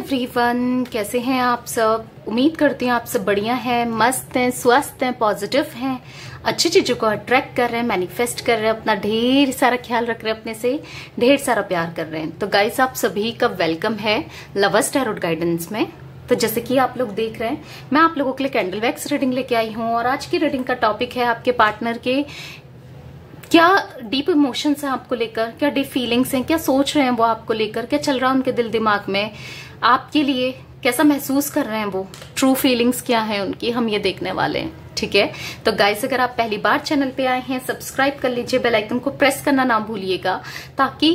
Everyone, कैसे हैं आप सब। उम्मीद करती हूँ आप सब बढ़िया हैं, मस्त हैं, स्वस्थ हैं, पॉजिटिव हैं, अच्छी चीजों को अट्रैक्ट कर रहे हैं, मैनिफेस्ट कर रहे हैं, अपना ढेर सारा ख्याल रख रहे हैं, अपने से ढेर सारा प्यार कर रहे हैं। तो गाइस, आप सभी का वेलकम है लवर्स टैरो गाइडेंस में। तो जैसे कि आप लोग देख रहे हैं, मैं आप लोगों के लिए कैंडल वैक्स रीडिंग लेके आई हूँ और आज की रीडिंग का टॉपिक है आपके पार्टनर के क्या डीप इमोशंस हैं आपको लेकर, क्या डीप फीलिंग्स हैं, क्या सोच रहे हैं वो आपको लेकर, क्या चल रहा है उनके दिल दिमाग में आपके लिए, कैसा महसूस कर रहे हैं वो, ट्रू फीलिंग्स क्या है उनकी, हम ये देखने वाले हैं। ठीक है, तो गाइस, अगर आप पहली बार चैनल पे आए हैं, सब्सक्राइब कर लीजिए, बेल आइकन को प्रेस करना ना भूलिएगा ताकि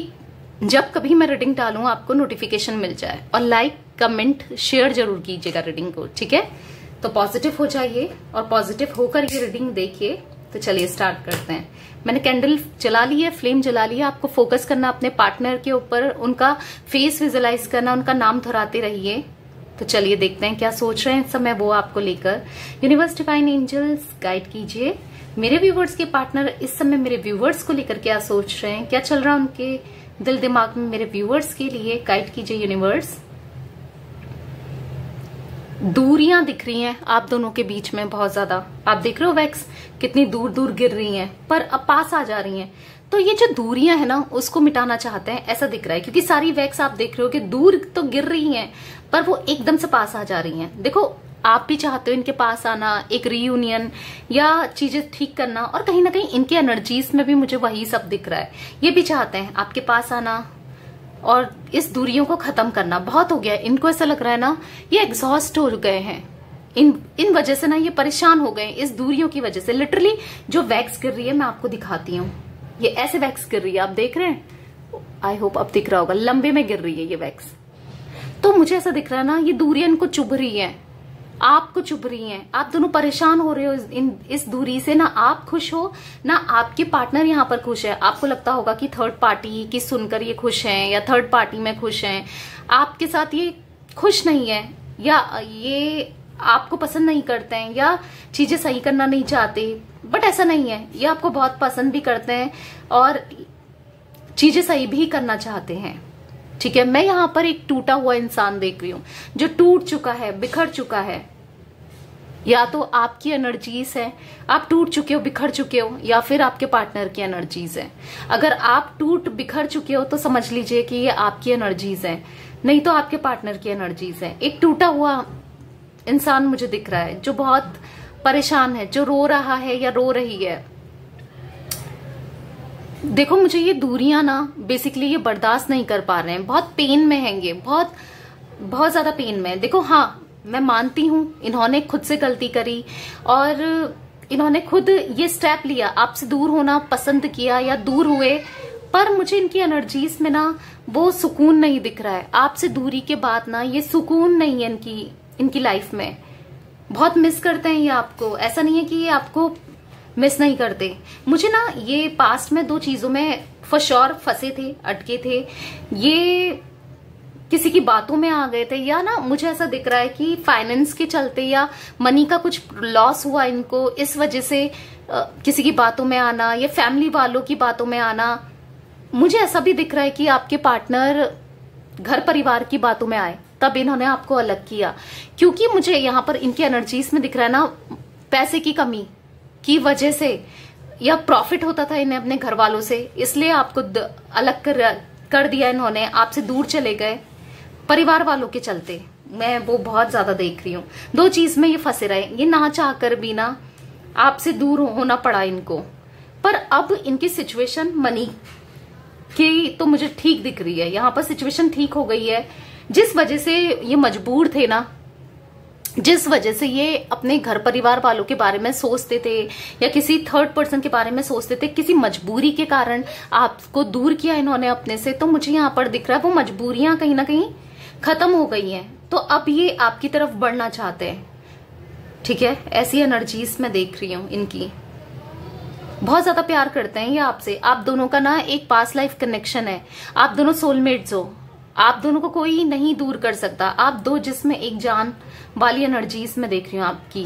जब कभी मैं रीडिंग डालूं आपको नोटिफिकेशन मिल जाए। और लाइक कमेंट शेयर जरूर कीजिएगा रीडिंग को। ठीक है, तो पॉजिटिव हो जाइए और पॉजिटिव होकर ये रीडिंग देखिए। तो चलिए स्टार्ट करते हैं। मैंने कैंडल जला ली है, फ्लेम जला ली है। आपको फोकस करना अपने पार्टनर के ऊपर, उनका फेस विजुलाइज करना, उनका नाम दोहराते रहिए। तो चलिए देखते हैं क्या सोच रहे हैं इस समय वो आपको लेकर। यूनिवर्स, डिवाइन एंजल्स, गाइड कीजिए मेरे व्यूवर्स के पार्टनर इस समय मेरे व्यूवर्स को लेकर क्या सोच रहे हैं, क्या चल रहा है उनके दिल दिमाग में मेरे व्यूवर्स के लिए। गाइड कीजिए यूनिवर्स। दूरियां दिख रही हैं आप दोनों के बीच में बहुत ज्यादा। आप देख रहे हो वैक्स कितनी दूर दूर गिर रही हैं पर अब पास आ जा रही हैं। तो ये जो दूरियां है ना, उसको मिटाना चाहते हैं ऐसा दिख रहा है, क्योंकि सारी वैक्स आप देख रहे हो कि दूर तो गिर रही हैं पर वो एकदम से पास आ जा रही हैं। देखो, आप भी चाहते हो इनके पास आना, एक रीयूनियन या चीजें ठीक करना, और कहीं ना कहीं इनके एनर्जीज में भी मुझे वही सब दिख रहा है। ये भी चाहते हैं आपके पास आना और इस दूरियों को खत्म करना। बहुत हो गया इनको, ऐसा लग रहा है ना ये एग्जॉस्ट हो गए हैं, इन वजह से ना ये परेशान हो गए इस दूरियों की वजह से। लिटरली जो वैक्स गिर रही है मैं आपको दिखाती हूँ, ये ऐसे वैक्स गिर रही है, आप देख रहे हैं, आई होप अब दिख रहा होगा, लंबे में गिर रही है ये वैक्स। तो मुझे ऐसा दिख रहा है ना ये दूरियां इनको चुभ रही है, आपको चुभ रही हैं, आप दोनों परेशान हो रहे हो इस दूरी से। ना आप खुश हो ना आपके पार्टनर यहाँ पर खुश है। आपको लगता होगा कि थर्ड पार्टी की सुनकर ये खुश हैं या थर्ड पार्टी में खुश हैं, आपके साथ ये खुश नहीं है या ये आपको पसंद नहीं करते हैं या चीजें सही करना नहीं चाहते। बट ऐसा नहीं है, ये आपको बहुत पसंद भी करते हैं और चीजें सही भी करना चाहते हैं। ठीक है, मैं यहाँ पर एक टूटा हुआ इंसान देख रही हूँ जो टूट चुका है, बिखर चुका है। या तो आपकी एनर्जीज है, आप टूट चुके हो, बिखर चुके हो, या फिर आपके पार्टनर की एनर्जीज है। अगर आप टूट बिखर चुके हो तो समझ लीजिए कि ये आपकी एनर्जीज है, नहीं तो आपके पार्टनर की एनर्जीज है। एक टूटा हुआ इंसान मुझे दिख रहा है जो बहुत परेशान है, जो रो रहा है या रो रही है। देखो, मुझे ये दूरियां ना बेसिकली ये बर्दाश्त नहीं कर पा रहे हैं, बहुत पेन में हैंगे, बहुत बहुत ज्यादा पेन में। देखो, हाँ मैं मानती हूँ इन्होंने खुद से गलती करी और इन्होंने खुद ये स्टेप लिया, आपसे दूर होना पसंद किया या दूर हुए, पर मुझे इनकी एनर्जीज में ना वो सुकून नहीं दिख रहा है। आपसे दूरी के बाद ना ये सुकून नहीं है इनकी लाइफ में। बहुत मिस करते हैं ये आपको, ऐसा नहीं है कि ये आपको मिस नहीं करते। मुझे ना ये पास्ट में दो चीजों में फॉर श्योर फंसे थे, अटके थे, ये किसी की बातों में आ गए थे, या ना मुझे ऐसा दिख रहा है कि फाइनेंस के चलते या मनी का कुछ लॉस हुआ इनको, इस वजह से किसी की बातों में आना या फैमिली वालों की बातों में आना। मुझे ऐसा भी दिख रहा है कि आपके पार्टनर घर परिवार की बातों में आए तब इन्होंने आपको अलग किया, क्योंकि मुझे यहाँ पर इनकी एनर्जीज में दिख रहा है ना पैसे की कमी की वजह से, या प्रॉफिट होता था इन्हें अपने घर वालों से, इसलिए आपको अलग कर दिया इन्होंने, आपसे दूर चले गए परिवार वालों के चलते। मैं वो बहुत ज्यादा देख रही हूँ, दो चीज में ये फंसे रहे, ये ना चाह कर भी ना आपसे दूर होना पड़ा इनको। पर अब इनकी सिचुएशन मनी की तो मुझे ठीक दिख रही है, यहाँ पर सिचुएशन ठीक हो गई है। जिस वजह से ये मजबूर थे ना, जिस वजह से ये अपने घर परिवार वालों के बारे में सोचते थे या किसी थर्ड पर्सन के बारे में सोचते थे, किसी मजबूरी के कारण आपको दूर किया इन्होंने अपने से। तो मुझे यहाँ पर दिख रहा है वो मजबूरियां कहीं ना कहीं खत्म हो गई हैं, तो अब ये आपकी तरफ बढ़ना चाहते हैं। ठीक है, ऐसी एनर्जीज मैं देख रही हूँ इनकी, बहुत ज्यादा प्यार करते हैं ये आपसे। आप दोनों का ना एक पास्ट लाइफ कनेक्शन है, आप दोनों सोलमेट्स हो, आप दोनों को कोई नहीं दूर कर सकता। आप दो जिसमें एक जान वाली एनर्जीज में देख रही हूँ आपकी।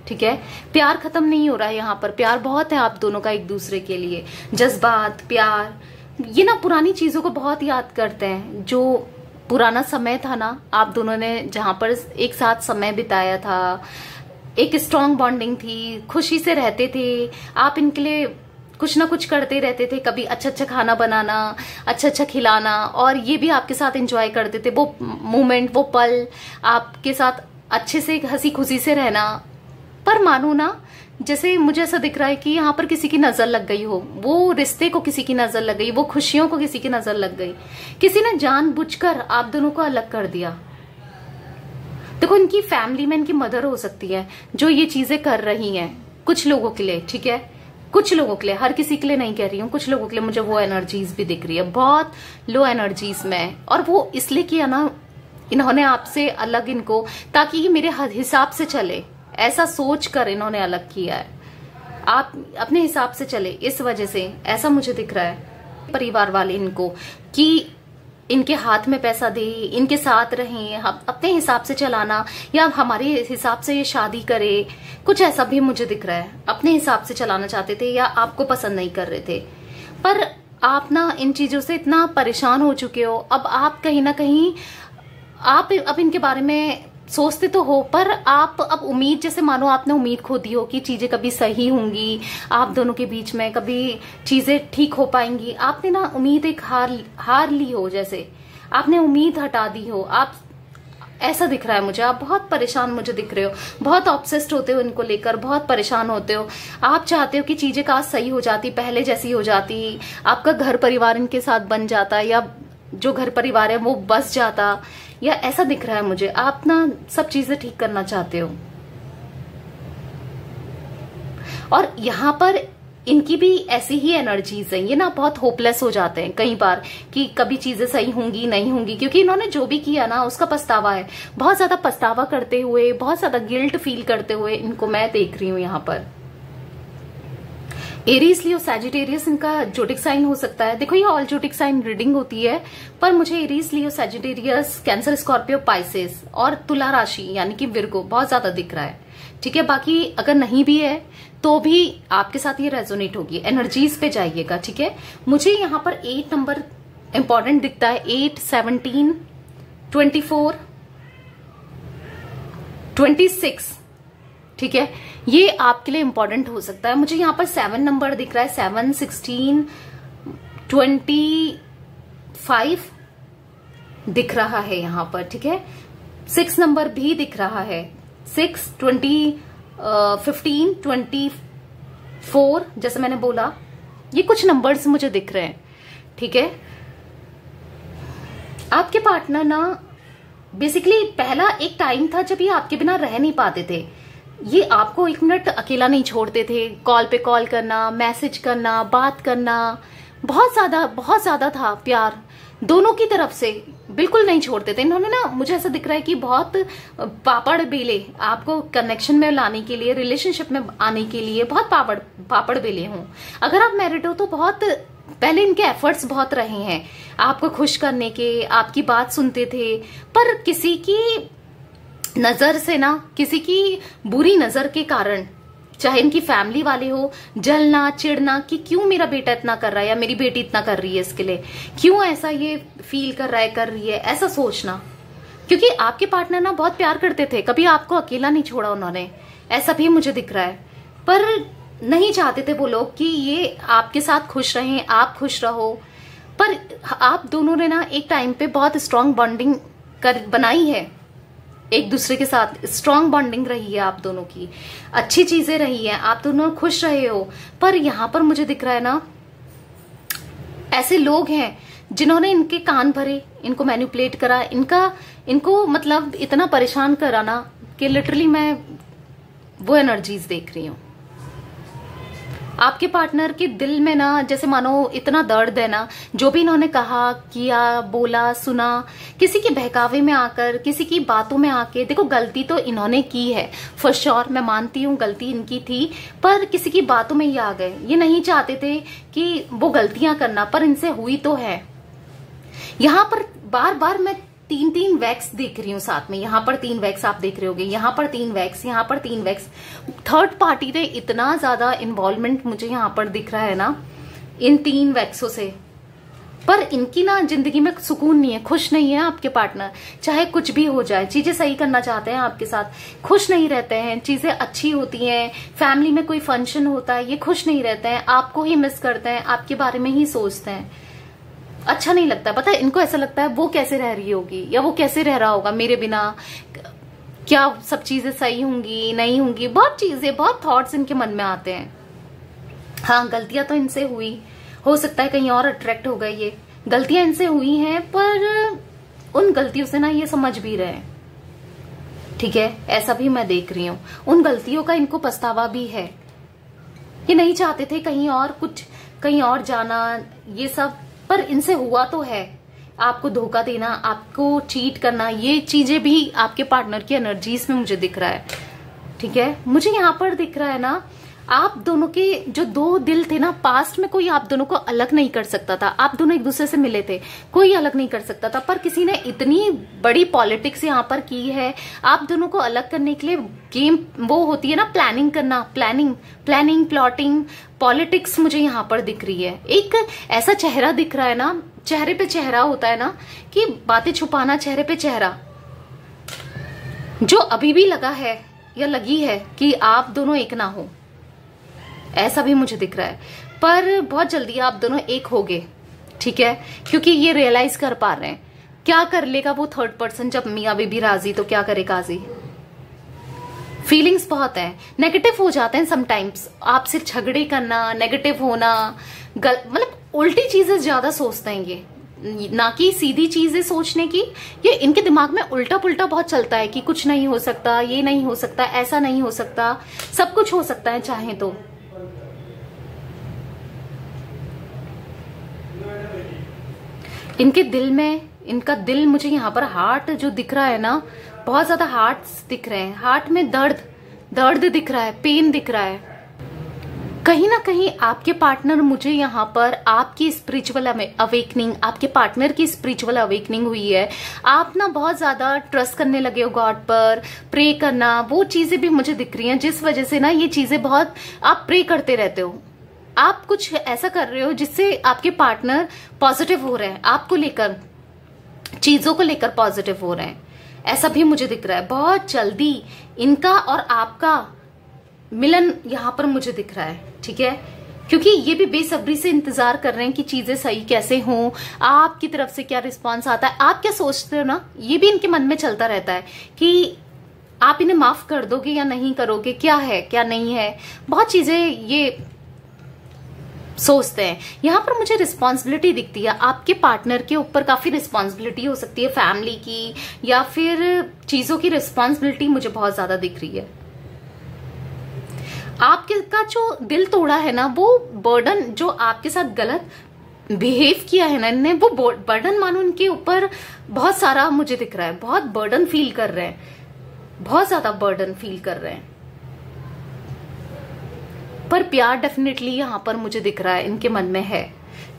ठीक है, प्यार खत्म नहीं हो रहा है यहाँ पर, प्यार बहुत है आप दोनों का एक दूसरे के लिए, जज्बात, प्यार। ये ना पुरानी चीजों को बहुत याद करते हैं जो पुराना समय था ना, आप दोनों ने जहां पर एक साथ समय बिताया था, एक स्ट्रॉन्ग बॉन्डिंग थी, खुशी से रहते थे, आप इनके लिए कुछ ना कुछ करते रहते थे, कभी अच्छा अच्छा खाना बनाना, अच्छा अच्छा खिलाना, और ये भी आपके साथ एंजॉय करते थे वो मोमेंट, वो पल, आपके साथ अच्छे से हंसी खुशी से रहना। पर मानो ना, जैसे मुझे ऐसा दिख रहा है कि यहाँ पर किसी की नजर लग गई हो, वो रिश्ते को किसी की नजर लग गई, वो खुशियों को किसी की नजर लग गई, किसी ने जानबूझकर आप दोनों को अलग कर दिया। देखो, इनकी फैमिली में इनकी मदर हो सकती है जो ये चीजें कर रही हैं, कुछ लोगों के लिए, ठीक है, कुछ लोगों के लिए, हर किसी के लिए नहीं कह रही हूँ, कुछ लोगों के लिए मुझे वो एनर्जीज भी दिख रही है, बहुत लो एनर्जीज में। और वो इसलिए किया ना इन्होंने आपसे अलग, इनको, ताकि ये मेरे हिसाब से चले, ऐसा सोच कर इन्होंने अलग किया है, आप अपने हिसाब से चले, इस वजह से ऐसा मुझे दिख रहा है। परिवार वाले इनको कि इनके हाथ में पैसा दे, इनके साथ रहें, हम अपने हिसाब से चलाना, या हमारे हिसाब से ये शादी करे, कुछ ऐसा भी मुझे दिख रहा है। अपने हिसाब से चलाना चाहते थे या आपको पसंद नहीं कर रहे थे, पर आप ना इन चीजों से इतना परेशान हो चुके हो, अब आप कहीं ना कहीं आप अब इनके बारे में सोचते तो हो, पर आप अब उम्मीद, जैसे मानो आपने उम्मीद खो दी हो कि चीजें कभी सही होंगी आप दोनों के बीच में, कभी चीजें ठीक हो पाएंगी। आपने ना उम्मीद एक हार ली हो, जैसे आपने उम्मीद हटा दी हो। आप, ऐसा दिख रहा है मुझे, आप बहुत परेशान मुझे दिख रहे हो, बहुत ऑब्सेस्ड होते हो इनको लेकर, बहुत परेशान होते हो। आप चाहते हो कि चीजें काश सही हो जाती, पहले जैसी हो जाती, आपका घर परिवार इनके साथ बन जाता, या जो घर परिवार है वो बस जाता, या ऐसा दिख रहा है मुझे। आप ना सब चीजें ठीक करना चाहते हो, और यहाँ पर इनकी भी ऐसी ही एनर्जीज है। ये ना बहुत होपलेस हो जाते हैं कई बार कि कभी चीजें सही होंगी नहीं होंगी, क्योंकि इन्होंने जो भी किया ना उसका पछतावा है, बहुत ज्यादा पछतावा करते हुए, बहुत ज्यादा गिल्ट फील करते हुए इनको मैं देख रही हूं यहाँ पर। एरीज, लियो, सैजिटेरियस इनका जोडिक साइन हो सकता है। देखो, ये ऑल जोडिक साइन रीडिंग होती है, पर मुझे एरीज, लियो, सैजिटेरियस, कैंसर, स्कॉर्पियो, पाइसेस और तुला राशि यानी कि विर्गो बहुत ज्यादा दिख रहा है, ठीक है। बाकी अगर नहीं भी है तो भी आपके साथ ये रेजोनेट होगी, एनर्जीज पे जाइएगा, ठीक है। मुझे यहाँ पर 8 नंबर इंपॉर्टेंट दिखता है, 8, 17, 24, 26, ठीक है, ये आपके लिए इंपॉर्टेंट हो सकता है। मुझे यहाँ पर 7 नंबर दिख रहा है, 7, 16, 25 दिख रहा है यहाँ पर, ठीक है। 6 नंबर भी दिख रहा है, 6, 20, 15, 24, जैसे मैंने बोला, ये कुछ नंबर्स मुझे दिख रहे हैं, ठीक है। आपके पार्टनर ना बेसिकली पहला एक टाइम था जब ये आपके बिना रह नहीं पाते थे, ये आपको 1 मिनट अकेला नहीं छोड़ते थे, कॉल पे कॉल करना, मैसेज करना, बात करना, बहुत ज्यादा था प्यार दोनों की तरफ से, बिल्कुल नहीं छोड़ते थे। इन्होंने ना, मुझे ऐसा दिख रहा है कि बहुत पापड़ बेले आपको कनेक्शन में लाने के लिए, रिलेशनशिप में आने के लिए बहुत पापड़ बेले हों। अगर आप मैरिड हो तो बहुत पहले इनके एफर्ट्स बहुत रहे हैं आपको खुश करने के, आपकी बात सुनते थे, पर किसी की नजर से ना, किसी की बुरी नजर के कारण, चाहे इनकी फैमिली वाले हो, जलना, चिढ़ना कि क्यों मेरा बेटा इतना कर रहा है या मेरी बेटी इतना कर रही है, इसके लिए क्यों ऐसा ये फील कर रहा है, कर रही है, ऐसा सोचना। क्योंकि आपके पार्टनर ना बहुत प्यार करते थे, कभी आपको अकेला नहीं छोड़ा उन्होंने, ऐसा भी मुझे दिख रहा है। पर नहीं चाहते थे वो लोग कि ये आपके साथ खुश रहें, आप खुश रहो। पर आप दोनों ने ना एक टाइम पे बहुत स्ट्रांग बॉन्डिंग बनाई है एक दूसरे के साथ, स्ट्रांग बॉन्डिंग रही है आप दोनों की, अच्छी चीजें रही हैं, आप दोनों खुश रहे हो। पर यहां पर मुझे दिख रहा है ना, ऐसे लोग हैं जिन्होंने इनके कान भरे, इनको मैनिपुलेट करा, इनको मतलब इतना परेशान करा ना कि लिटरली मैं वो एनर्जीज देख रही हूं। आपके पार्टनर के दिल में ना, जैसे मानो इतना दर्द है ना, जो भी इन्होंने कहा, किया, बोला, सुना, किसी के बहकावे में आकर, किसी की बातों में आके, देखो गलती तो इन्होंने की है फॉर श्योर, मैं मानती हूँ गलती इनकी थी, पर किसी की बातों में ही आ गए। ये नहीं चाहते थे कि वो गलतियां करना, पर इनसे हुई तो है। यहाँ पर बार बार मैं 3 वैक्स देख रही हूँ साथ में, यहाँ पर 3 वैक्स आप देख रहे होगे, यहाँ पर 3 वैक्स, यहाँ पर 3 वैक्स। थर्ड पार्टी से इतना ज्यादा इन्वॉल्वमेंट मुझे यहाँ पर दिख रहा है ना इन 3 वैक्सों से। पर इनकी ना जिंदगी में सुकून नहीं है, खुश नहीं है आपके पार्टनर। चाहे कुछ भी हो जाए, चीजें सही करना चाहते हैं आपके साथ, खुश नहीं रहते हैं। चीजें अच्छी होती हैं, फैमिली में कोई फंक्शन होता है, ये खुश नहीं रहते हैं, आपको ही मिस करते हैं, आपके बारे में ही सोचते हैं। अच्छा नहीं लगता, पता है इनको ऐसा लगता है वो कैसे रह रही होगी या वो कैसे रह रहा होगा मेरे बिना, क्या सब चीजें सही होंगी नहीं होंगी, बहुत चीजें, बहुत थॉट्स इनके मन में आते हैं। हाँ, गलतियां तो इनसे हुई, हो सकता है कहीं और अट्रैक्ट हो गए, ये गलतियां इनसे हुई हैं, पर उन गलतियों से ना ये समझ भी रहे हैं, ठीक है, ऐसा भी मैं देख रही हूं। उन गलतियों का इनको पछतावा भी है, ये नहीं चाहते थे कहीं और कुछ, कहीं और जाना, ये सब, पर इनसे हुआ तो है। आपको धोखा देना, आपको चीट करना, ये चीजें भी आपके पार्टनर की एनर्जीज में मुझे दिख रहा है, ठीक है। मुझे यहाँ पर दिख रहा है ना, आप दोनों के जो दो दिल थे ना, पास्ट में कोई आप दोनों को अलग नहीं कर सकता था, आप दोनों एक दूसरे से मिले थे, कोई अलग नहीं कर सकता था, पर किसी ने इतनी बड़ी पॉलिटिक्स यहाँ पर की है आप दोनों को अलग करने के लिए। गेम वो होती है ना, प्लानिंग करना, प्लानिंग प्लॉटिंग, पॉलिटिक्स मुझे यहाँ पर दिख रही है। एक ऐसा चेहरा दिख रहा है ना, चेहरे पे चेहरा होता है ना, कि बातें छुपाना, चेहरे पे चेहरा, जो अभी भी लगा है या लगी है कि आप दोनों एक ना हो, ऐसा भी मुझे दिख रहा है। पर बहुत जल्दी आप दोनों एक होगे, ठीक है, क्योंकि ये रियलाइज कर पा रहे हैं। क्या कर लेगा वो थर्ड पर्सन, जब मियाँ बीबी राजी तो क्या करे काजी। फीलिंग्स बहुत है, नेगेटिव हो जाते हैं समटाइम्स, आपसे झगड़े करना, नेगेटिव होना, मतलब उल्टी चीजें ज्यादा सोचते हैं ये, ना कि सीधी चीजें सोचने की। ये इनके दिमाग में उल्टा पुल्टा बहुत चलता है कि कुछ नहीं हो सकता, ये नहीं हो सकता, ऐसा नहीं हो सकता, सब कुछ हो सकता है चाहे तो। इनके दिल में, इनका दिल मुझे यहाँ पर हार्ट जो दिख रहा है ना, बहुत ज्यादा हार्ट्स दिख रहे हैं, हार्ट में दर्द दिख रहा है, पेन दिख रहा है। कहीं ना कहीं आपके पार्टनर, मुझे यहाँ पर आपकी स्पिरिचुअल अवेकनिंग, आपके पार्टनर की स्पिरिचुअल अवेकनिंग हुई है। आप ना बहुत ज्यादा ट्रस्ट करने लगे हो गॉड पर, प्रे करना, वो चीजें भी मुझे दिख रही हैं, जिस वजह से ना ये चीजें बहुत आप प्रे करते रहते हो। आप कुछ ऐसा कर रहे हो जिससे आपके पार्टनर पॉजिटिव हो रहे हैं, आपको लेकर, चीजों को लेकर पॉजिटिव हो रहे हैं, ऐसा भी मुझे दिख रहा है। बहुत जल्दी इनका और आपका मिलन यहाँ पर मुझे दिख रहा है, ठीक है, क्योंकि ये भी बेसब्री से इंतजार कर रहे हैं कि चीजें सही कैसे हों, आपकी तरफ से क्या रिस्पॉन्स आता है, आप क्या सोचते हो ना, ये भी इनके मन में चलता रहता है कि आप इन्हें माफ कर दोगे या नहीं करोगे, क्या है क्या नहीं है, बहुत चीजें ये सोचते हैं। यहाँ पर मुझे रिस्पॉन्सिबिलिटी दिखती है, आपके पार्टनर के ऊपर काफी रिस्पॉन्सिबिलिटी हो सकती है, फैमिली की या फिर चीजों की रिस्पॉन्सिबिलिटी मुझे बहुत ज्यादा दिख रही है। आपके का जो दिल तोड़ा है ना, वो बर्डन जो आपके साथ गलत बिहेव किया है ना इनने, वो बर्डन मानो इनके ऊपर बहुत सारा मुझे दिख रहा है, बहुत बर्डन फील कर रहे हैं, बहुत ज्यादा बर्डन फील कर रहे हैं। पर प्यार डेफिनेटली यहाँ पर मुझे दिख रहा है इनके मन में है,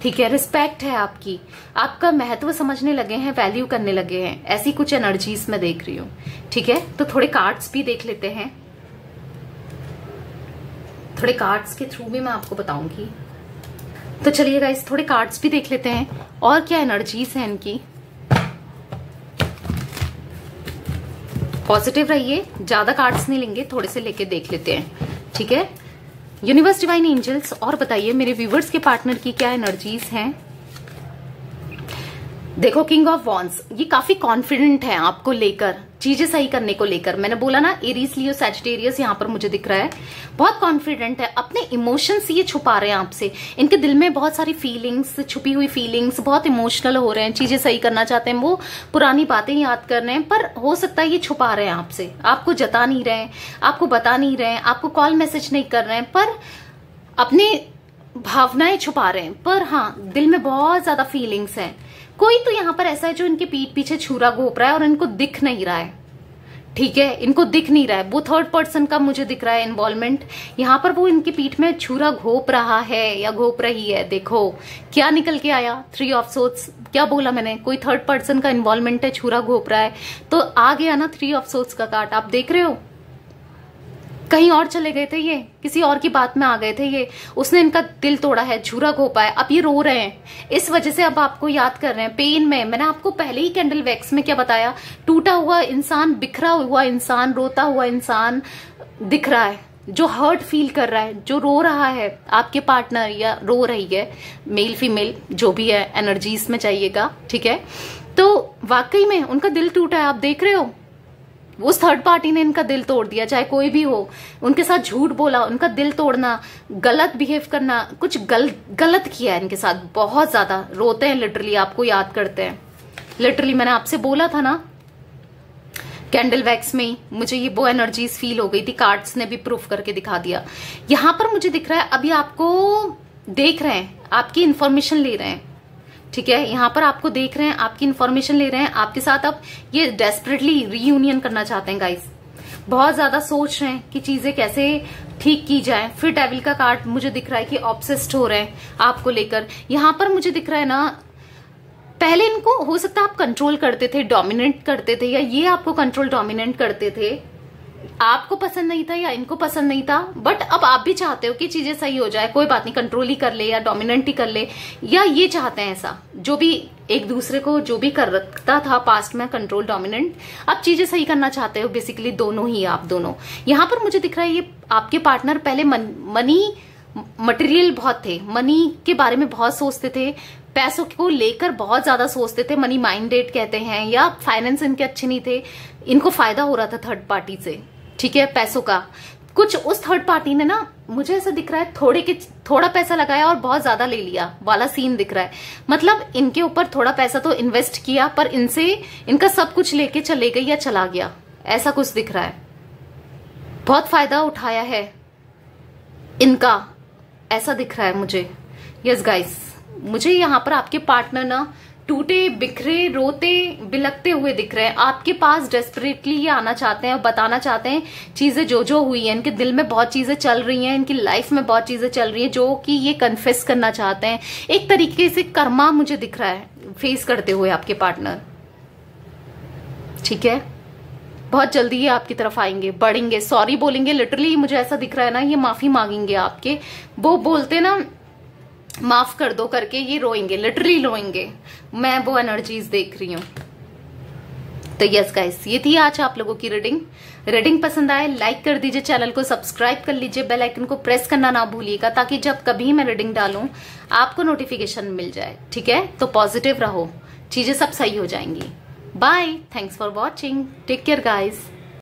ठीक है, रिस्पेक्ट है आपकी, आपका महत्व समझने लगे हैं, वैल्यू करने लगे हैं, ऐसी कुछ एनर्जीज में देख रही हूँ, ठीक है। तो थोड़े कार्ड्स भी देख लेते हैं, थोड़े कार्ड्स के थ्रू भी मैं आपको बताऊंगी। तो चलिए गाइस, थोड़े कार्ड्स भी देख लेते हैं और क्या एनर्जीज हैं इनकी। पॉजिटिव रहिए, ज्यादा कार्ड्स नहीं लेंगे, थोड़े से लेके देख लेते हैं, ठीक है। यूनिवर्स, डिवाइन एंजल्स, और बताइए मेरे व्यूवर्स के पार्टनर की क्या एनर्जीज हैं। देखो, किंग ऑफ वॉन्ड्स, ये काफी कॉन्फिडेंट है आपको लेकर, चीजें सही करने को लेकर। मैंने बोला ना, एरीज, लियो, सैजिटेरियस यहाँ पर मुझे दिख रहा है, बहुत कॉन्फिडेंट है, अपने इमोशंस ये छुपा रहे हैं आपसे। इनके दिल में बहुत सारी फीलिंग्स, छुपी हुई फीलिंग्स, बहुत इमोशनल हो रहे हैं, चीजें सही करना चाहते हैं, वो पुरानी बातें याद कर रहे हैं, पर हो सकता है ये छुपा रहे हैं आपसे, आपको जता नहीं रहे हैं, आपको बता नहीं रहे हैं, आपको कॉल मैसेज नहीं कर रहे हैं, पर अपनी भावनाएं छुपा रहे हैं। पर हाँ, दिल में बहुत ज्यादा फीलिंग्स हैं। कोई तो यहाँ पर ऐसा है जो इनके पीठ पीछे छुरा घोप रहा है और इनको दिख नहीं रहा है, ठीक है, इनको दिख नहीं रहा है। वो थर्ड पर्सन का मुझे दिख रहा है इन्वॉल्वमेंट, यहाँ पर वो इनकी पीठ में छुरा घोप रहा है या घोप रही है। देखो क्या निकल के आया, 3 ऑफ सोर्ड्स, क्या बोला मैंने, कोई थर्ड पर्सन का इन्वॉल्वमेंट है, छुरा घोप रहा है, तो आ गया ना 3 ऑफ सोर्ड्स का कार्ड, आप देख रहे हो। कहीं और चले गए थे, ये किसी और की बात में आ गए थे, ये उसने इनका दिल तोड़ा है, झूरा घोपा है, अब ये रो रहे हैं इस वजह से, अब आपको याद कर रहे हैं, पेन में। मैंने आपको पहले ही कैंडल वैक्स में क्या बताया, टूटा हुआ इंसान, बिखरा हुआ इंसान, रोता हुआ इंसान दिख रहा है, जो हर्ट फील कर रहा है, जो रो रहा है, आपके पार्टनर या रो रही है, मेल फीमेल जो भी है, एनर्जीज में चाहिएगा, ठीक है। तो वाकई में उनका दिल टूटा है, आप देख रहे हो, उस थर्ड पार्टी ने इनका दिल तोड़ दिया, चाहे कोई भी हो, उनके साथ झूठ बोला, उनका दिल तोड़ना, गलत बिहेव करना, कुछ गलत किया है इनके साथ, बहुत ज्यादा रोते हैं, लिटरली आपको याद करते हैं। लिटरली मैंने आपसे बोला था ना कैंडल वैक्स में ही मुझे ये वो एनर्जीज फील हो गई थी, कार्ड्स ने भी प्रूफ करके दिखा दिया। यहां पर मुझे दिख रहा है अभी आपको देख रहे हैं, आपकी इंफॉर्मेशन ले रहे हैं, ठीक है, यहां पर आपको देख रहे हैं, आपकी इंफॉर्मेशन ले रहे हैं, आपके साथ अब ये डेस्परेटली रीयूनियन करना चाहते हैं गाइस, बहुत ज्यादा सोच रहे हैं कि चीजें कैसे ठीक की जाए। फिर डेविल का कार्ड मुझे दिख रहा है कि ऑब्सेस्ड हो रहे हैं आपको लेकर। यहां पर मुझे दिख रहा है ना, पहले इनको हो सकता है आप कंट्रोल करते थे, डोमिनेट करते थे, या ये आपको कंट्रोल डोमिनेट करते थे, आपको पसंद नहीं था या इनको पसंद नहीं था, बट अब आप भी चाहते हो कि चीजें सही हो जाए, कोई बात नहीं, कंट्रोल ही कर ले या डोमिनेंट ही कर ले, या ये चाहते हैं ऐसा, जो भी एक दूसरे को जो भी करता था पास्ट में, कंट्रोल डोमिनेंट, अब चीजें सही करना चाहते हो बेसिकली दोनों ही, आप दोनों। यहां पर मुझे दिख रहा है ये आपके पार्टनर पहले मनी मटेरियल बहुत थे, मनी के बारे में बहुत सोचते थे, पैसों को लेकर बहुत ज्यादा सोचते थे, मनी माइंडेड कहते हैं, या फाइनेंस इनके अच्छे नहीं थे, इनको फायदा हो रहा था थर्ड पार्टी से, ठीक है, पैसों का। कुछ उस थर्ड पार्टी ने ना, मुझे ऐसा दिख रहा है थोड़ा पैसा लगाया और बहुत ज्यादा ले लिया वाला सीन दिख रहा है, मतलब इनके ऊपर थोड़ा पैसा तो इन्वेस्ट किया, पर इनसे इनका सब कुछ लेके चले गई या चला गया, ऐसा कुछ दिख रहा है, बहुत फायदा उठाया है इनका, ऐसा दिख रहा है मुझे। यस गाइस, मुझे यहाँ पर आपके पार्टनर ना टूटे बिखरे रोते बिलखते हुए दिख रहे हैं, आपके पास डेस्परेटली ये आना चाहते हैं और बताना चाहते हैं चीजें जो जो हुई हैं, इनके दिल में बहुत चीजें चल रही हैं, इनकी लाइफ में बहुत चीजें चल रही हैं, जो कि ये कन्फेस करना चाहते हैं। एक तरीके से कर्मा मुझे दिख रहा है फेस करते हुए आपके पार्टनर, ठीक है, बहुत जल्दी ये आपकी तरफ आएंगे, बढ़ेंगे, सॉरी बोलेंगे, लिटरली मुझे ऐसा दिख रहा है ना, ये माफी मांगेंगे आपके, वो बोलते ना माफ कर दो करके, ये रोएंगे, लिटरली रोएंगे, मैं वो एनर्जीज देख रही हूं। तो यस गाइस, ये थी आज आप लोगों की रीडिंग पसंद आए लाइक कर दीजिए, चैनल को सब्सक्राइब कर लीजिए, बेल आइकन को प्रेस करना ना भूलिएगा, ताकि जब कभी मैं रीडिंग डालूं आपको नोटिफिकेशन मिल जाए, ठीक है। तो पॉजिटिव रहो, चीजें सब सही हो जाएंगी। Bye, thanks for watching, take care guys.